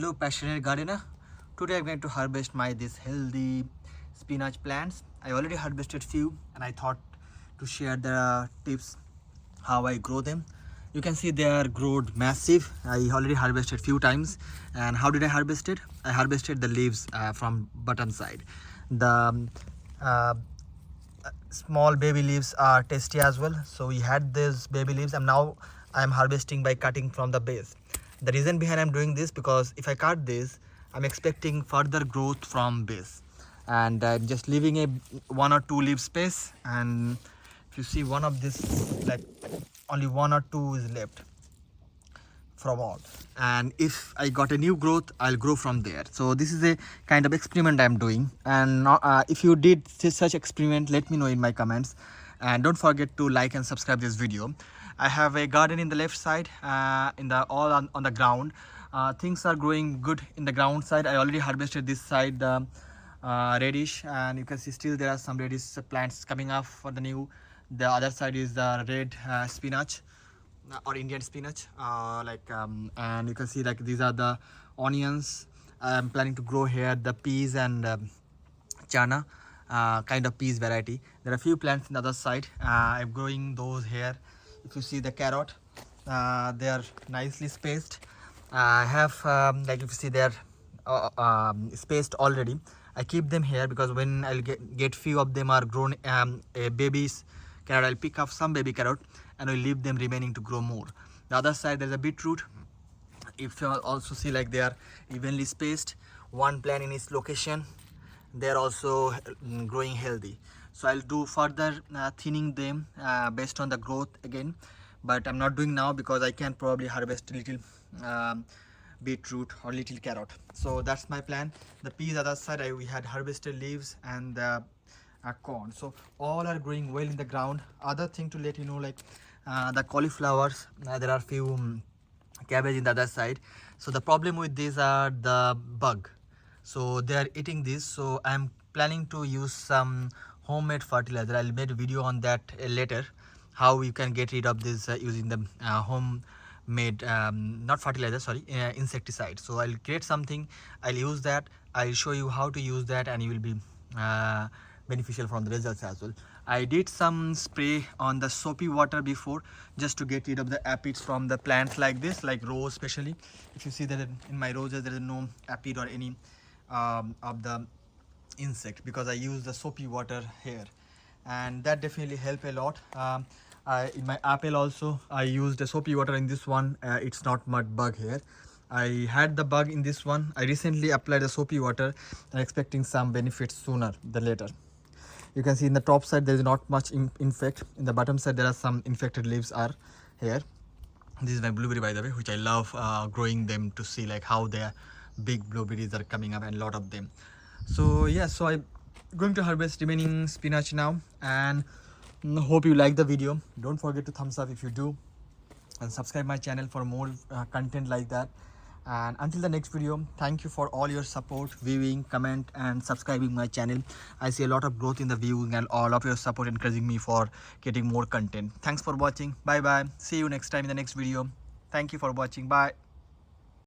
Hello passionate gardener. Today I'm going to harvest my this healthy spinach plants. I already harvested few and I thought to share the tips how I grow them. You can see they are grown massive. I already harvested few times. And how did I harvest it? I harvested the leaves from bottom side. The uh, small baby leaves are tasty as well, so we had these baby leaves and now I am harvesting by cutting from the base. The reason behind I'm doing this, because if I cut this, I'm expecting further growth from base, and I'm just leaving a 1 or 2 leaf space. And if you see one of this, like only 1 or 2 is left from all, and if I got a new growth, I'll grow from there. So this is a kind of experiment I'm doing, and if you did such experiment, let me know in my comments, and don't forget to like and subscribe this video. I have a garden in the left side, in the all on the ground. Things are growing good in the ground side. I already harvested this side, the reddish, and you can see still there are some reddish plants coming up for the new. The other side is the red spinach or Indian spinach, and you can see like these are the onions. I'm planning to grow here the peas and chana, kind of peas variety. There are a few plants in the other side. I'm growing those here. If you see the carrot, they are nicely spaced. I have like if you see they are spaced already. I keep them here because when I'll get few of them are grown babies carrot, I'll pick up some baby carrot and we'll leave them remaining to grow more. The other side there's a beetroot. If you also see like they are evenly spaced, one plant in its location, they're also growing healthy. So I'll do further thinning them based on the growth again, but I'm not doing now because I can probably harvest a little beetroot or little carrot. So that's my plan. The peas other side we had harvested leaves and the corn, so all are growing well in the ground. Other thing to let you know, like the cauliflowers, there are few cabbage in the other side. So the problem with these are the bug, so they are eating this. So I'm planning to use some homemade fertilizer. I'll make a video on that later, how you can get rid of this using the homemade not fertilizer, sorry, insecticide. So I'll create something, I'll use that, I'll show you how to use that, and you will be beneficial from the results as well. I did some spray on the soapy water before, just to get rid of the aphids from the plants like this, like rose especially. If you see that in my roses there is no aphid or any of the insect, because I use the soapy water here, and that definitely help a lot. In my apple also I used the soapy water in this one. It's not much bug here. I had the bug in this one. I recently applied the soapy water and expecting some benefits sooner than later. You can see in the top side there is not much infect. In the bottom side there are some infected leaves are here. This is my blueberry, by the way, which I love growing them to see like how their big blueberries are coming up, and a lot of them. So yeah, so I'm going to harvest remaining spinach now, and hope you like the video. Don't forget to thumbs up if you do, and subscribe my channel for more content like that. And until the next video, thank you for all your support, viewing, comment and subscribing my channel. I see a lot of growth in the viewing and all of your support encouraging me for getting more content. Thanks for watching. Bye bye. See you next time in the next video. Thank you for watching. Bye.